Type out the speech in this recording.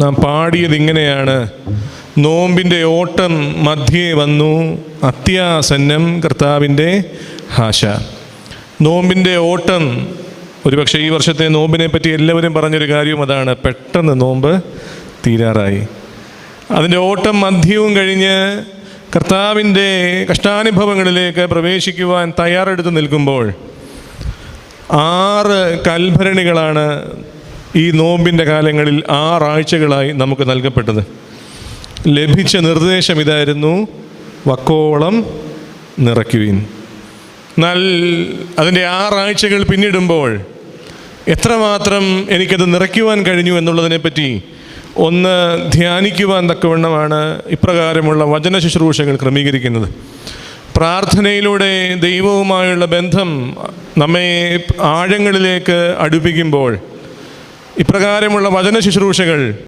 നാം പാടിയത് ഇങ്ങനെയാണ്: നോമ്പിൻ്റെ ഓട്ടം മധ്യേ വന്നു, അത്യാസന്നം കർത്താവിൻ്റെ ആശ. നോമ്പിൻ്റെ ഓട്ടം, ഒരുപക്ഷെ ഈ വർഷത്തെ നോമ്പിനെ പറ്റി എല്ലാവരും പറഞ്ഞൊരു കാര്യവും അതാണ്: പെട്ടെന്ന് നോമ്പ് തീരാറായി. അതിൻ്റെ ഓട്ടം മധ്യവും കഴിഞ്ഞ് കർത്താവിൻ്റെ കഷ്ടാനുഭവങ്ങളിലേക്ക് പ്രവേശിക്കുവാൻ തയ്യാറെടുത്ത് നിൽക്കുമ്പോൾ 6 കൽഭരണികളാണ് ഈ നോമ്പിൻ്റെ കാലങ്ങളിൽ 6 ആഴ്ചകളായി നമുക്ക് നൽകപ്പെട്ടത്. ലഭിച്ച നിർദ്ദേശം ഇതായിരുന്നു: വക്കോളം നിറയ്ക്കുവിൻ. എന്നാൽ അതിൻ്റെ 6 ആഴ്ചകൾ പിന്നിടുമ്പോൾ എത്രമാത്രം എനിക്കത് നിറയ്ക്കുവാൻ കഴിഞ്ഞു എന്നുള്ളതിനെപ്പറ്റി ഒന്ന് ധ്യാനിക്കുവാൻ തക്കവണ്ണമാണ് ഇപ്രകാരമുള്ള വചന ശുശ്രൂഷകൾ ക്രമീകരിക്കുന്നത്. പ്രാർത്ഥനയിലൂടെ ദൈവവുമായുള്ള ബന്ധം നമ്മെ ആഴങ്ങളിലേക്ക് അടുപ്പിക്കുമ്പോൾ ഇപ്രകാരമുള്ള വചന ശുശ്രൂഷകൾ